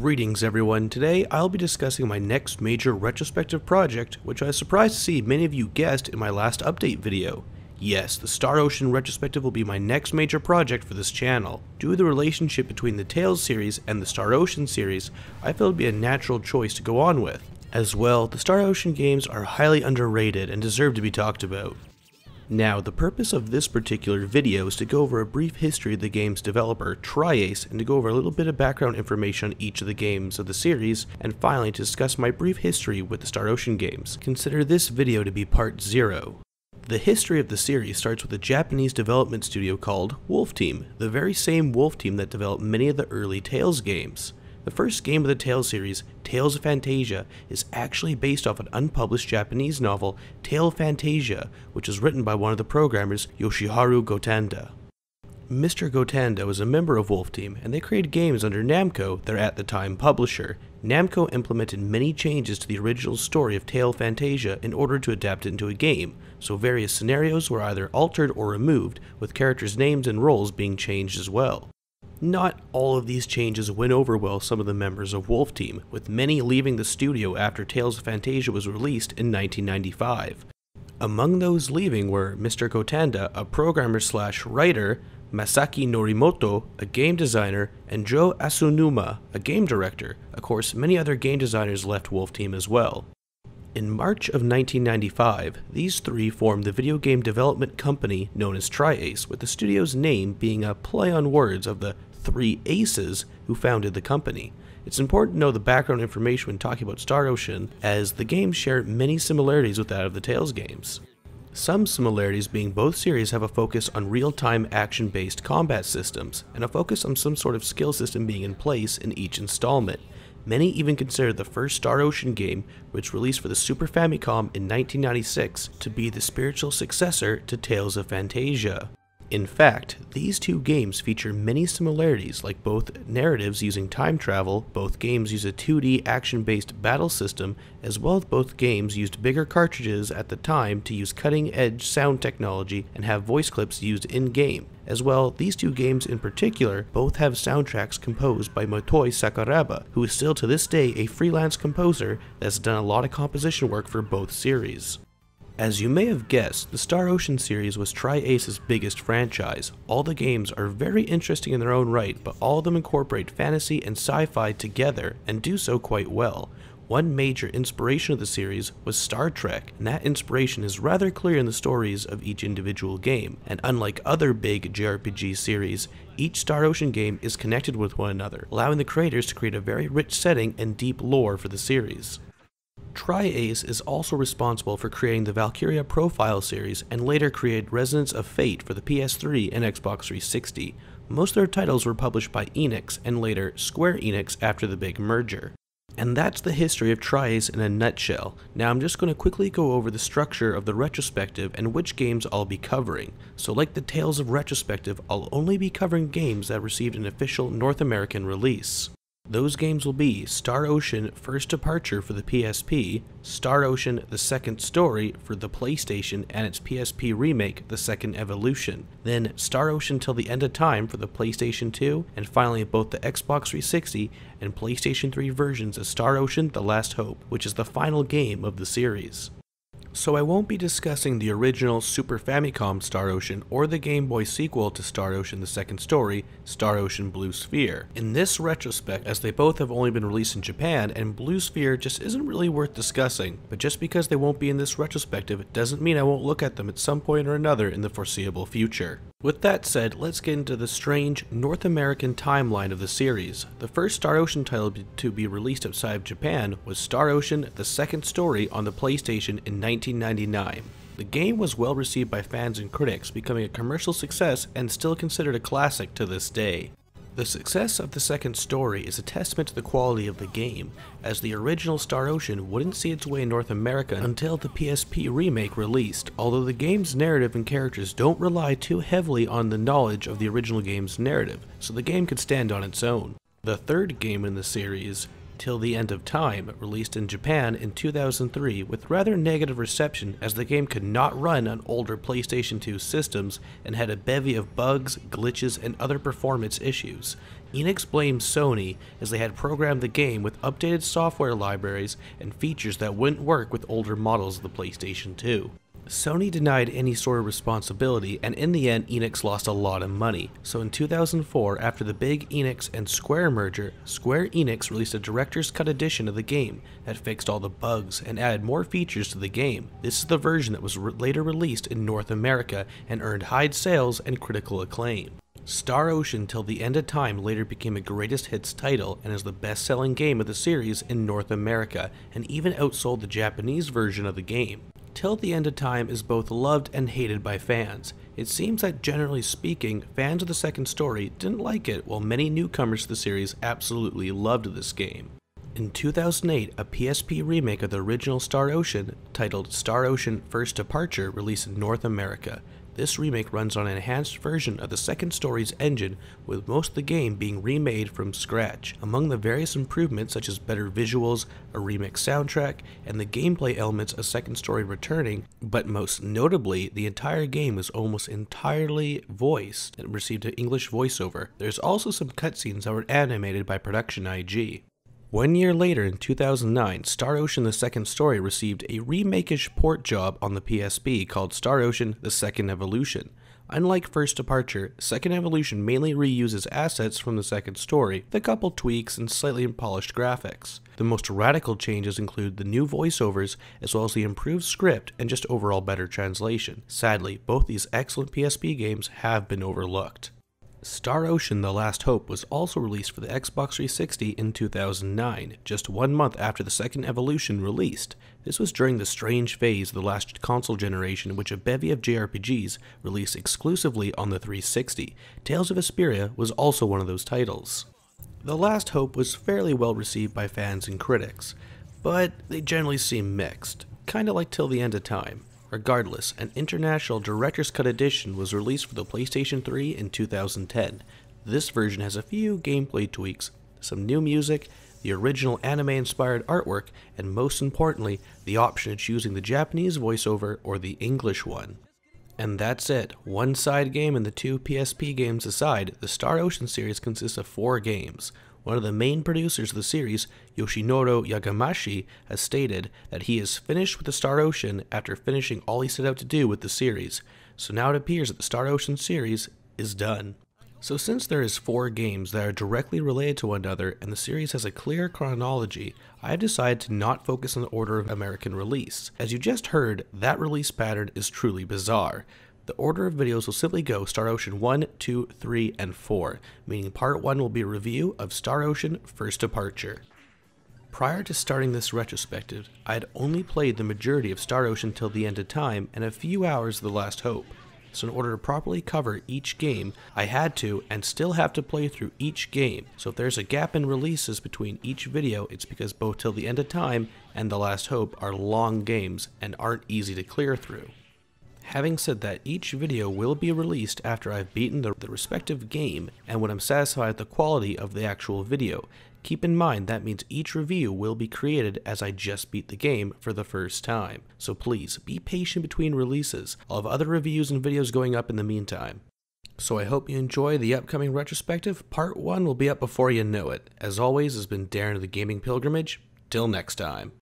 Greetings everyone, today I'll be discussing my next major retrospective project, which I was surprised to see many of you guessed in my last update video. Yes, the Star Ocean retrospective will be my next major project for this channel. Due to the relationship between the Tales series and the Star Ocean series, I felt it would be a natural choice to go on with. As well, the Star Ocean games are highly underrated and deserve to be talked about. Now, the purpose of this particular video is to go over a brief history of the game's developer, Tri-Ace, and to go over a little bit of background information on each of the games of the series, and finally to discuss my brief history with the Star Ocean games. Consider this video to be part 0. The history of the series starts with a Japanese development studio called Wolf Team, the very same Wolf Team that developed many of the early Tales games. The first game of the Tales series, Tales of Fantasia, is actually based off an unpublished Japanese novel, Tale of Fantasia, which was written by one of the programmers, Yoshiharu Gotanda. Mr. Gotanda was a member of Wolf Team, and they created games under Namco, their at the time publisher. Namco implemented many changes to the original story of Tale of Fantasia in order to adapt it into a game, so various scenarios were either altered or removed, with characters' names and roles being changed as well. Not all of these changes went over well with some of the members of Wolf Team, with many leaving the studio after Tales of Fantasia was released in 1995. Among those leaving were Mr. Gotanda, a programmer/writer, Masaki Norimoto, a game designer, and Joe Asunuma, a game director. Of course, many other game designers left Wolf Team as well. In March of 1995, these three formed the video game development company known as Tri-Ace, with the studio's name being a play on words of the three aces who founded the company. It's important to know the background information when talking about Star Ocean, as the games share many similarities with that of the Tales games. Some similarities being both series have a focus on real-time action-based combat systems, and a focus on some sort of skill system being in place in each installment. Many even consider the first Star Ocean game, which released for the Super Famicom in 1996, to be the spiritual successor to Tales of Fantasia. In fact, these two games feature many similarities, like both narratives using time travel, both games use a 2D action-based battle system, as well as both games used bigger cartridges at the time to use cutting-edge sound technology and have voice clips used in-game. As well, these two games in particular both have soundtracks composed by Motoi Sakuraba, who is still to this day a freelance composer that's done a lot of composition work for both series. As you may have guessed, the Star Ocean series was Tri-Ace's biggest franchise. All the games are very interesting in their own right, but all of them incorporate fantasy and sci-fi together, and do so quite well. One major inspiration of the series was Star Trek, and that inspiration is rather clear in the stories of each individual game, and unlike other big JRPG series, each Star Ocean game is connected with one another, allowing the creators to create a very rich setting and deep lore for the series. Tri-Ace is also responsible for creating the Valkyria Profile series and later created Resonance of Fate for the PS3 and Xbox 360. Most of their titles were published by Enix and later Square Enix after the big merger. And that's the history of Tri-Ace in a nutshell. Now I'm just going to quickly go over the structure of the retrospective and which games I'll be covering. So like the Tales of Retrospective, I'll only be covering games that received an official North American release. Those games will be Star Ocean First Departure for the PSP, Star Ocean The Second Story for the PlayStation and its PSP remake, The Second Evolution, then Star Ocean Till the End of Time for the PlayStation 2, and finally both the Xbox 360 and PlayStation 3 versions of Star Ocean The Last Hope, which is the final game of the series. So I won't be discussing the original Super Famicom Star Ocean or the Game Boy sequel to Star Ocean The Second Story, Star Ocean Blue Sphere. In this retrospect, as they both have only been released in Japan, and Blue Sphere just isn't really worth discussing, but just because they won't be in this retrospective, it doesn't mean I won't look at them at some point or another in the foreseeable future. With that said, let's get into the strange North American timeline of the series. The first Star Ocean title to be released outside of Japan was Star Ocean The Second Story on the PlayStation in 1999. The game was well received by fans and critics, becoming a commercial success and still considered a classic to this day. The success of The Second Story is a testament to the quality of the game, as the original Star Ocean wouldn't see its way in North America until the PSP remake released, although the game's narrative and characters don't rely too heavily on the knowledge of the original game's narrative, so the game could stand on its own. The third game in the series, Till the End of Time, released in Japan in 2003 with rather negative reception as the game could not run on older PlayStation 2 systems and had a bevy of bugs, glitches, and other performance issues. Enix blamed Sony as they had programmed the game with updated software libraries and features that wouldn't work with older models of the PlayStation 2. Sony denied any sort of responsibility, and in the end Enix lost a lot of money. So in 2004, after the big Enix and Square merger, Square Enix released a director's cut edition of the game that fixed all the bugs and added more features to the game. This is the version that was later released in North America and earned high sales and critical acclaim. Star Ocean Till the End of Time later became a greatest hits title and is the best-selling game of the series in North America, and even outsold the Japanese version of the game. Till the End of Time is both loved and hated by fans. It seems that generally speaking, fans of the second story didn't like it, while many newcomers to the series absolutely loved this game. In 2008, a PSP remake of the original Star Ocean, titled Star Ocean First Departure, released in North America. This remake runs on an enhanced version of the second story's engine, with most of the game being remade from scratch. Among the various improvements such as better visuals, a remix soundtrack, and the gameplay elements of second story returning, but most notably, the entire game was almost entirely voiced and received an English voiceover. There's also some cutscenes that were animated by Production IG. 1 year later, in 2009, Star Ocean The Second Story received a remake-ish port job on the PSP called Star Ocean The Second Evolution. Unlike First Departure, Second Evolution mainly reuses assets from the second story, with a couple tweaks and slightly polished graphics. The most radical changes include the new voiceovers, as well as the improved script and just overall better translation. Sadly, both these excellent PSP games have been overlooked. Star Ocean The Last Hope was also released for the Xbox 360 in 2009, just 1 month after the second Evolution released. This was during the strange phase of the last console generation in which a bevy of JRPGs released exclusively on the 360. Tales of Symphonia was also one of those titles. The Last Hope was fairly well received by fans and critics, but they generally seem mixed, kinda like Till the End of Time. Regardless, an international director's cut edition was released for the PlayStation 3 in 2010. This version has a few gameplay tweaks, some new music, the original anime-inspired artwork, and most importantly, the option of choosing the Japanese voiceover or the English one. And that's it. One side game and the 2 PSP games aside, the Star Ocean series consists of 4 games. One of the main producers of the series, Yoshinoro Yagamashi, has stated that he is finished with the Star Ocean after finishing all he set out to do with the series. So now it appears that the Star Ocean series is done. So since there is 4 games that are directly related to one another and the series has a clear chronology, I have decided to not focus on the order of American release. As you just heard, that release pattern is truly bizarre. The order of videos will simply go Star Ocean 1, 2, 3, and 4, meaning part 1 will be a review of Star Ocean First Departure. Prior to starting this retrospective, I had only played the majority of Star Ocean Till the End of Time and a few hours of The Last Hope. So in order to properly cover each game, I had to and still have to play through each game. So if there's a gap in releases between each video, it's because both Till the End of Time and The Last Hope are long games and aren't easy to clear through. Having said that, each video will be released after I've beaten the respective game and when I'm satisfied with the quality of the actual video. Keep in mind that means each review will be created as I just beat the game for the first time. So please, be patient between releases. I'll have other reviews and videos going up in the meantime. So I hope you enjoy the upcoming retrospective. Part 1 will be up before you know it. As always, this has been Darren of the Gaming Pilgrimage. Till next time.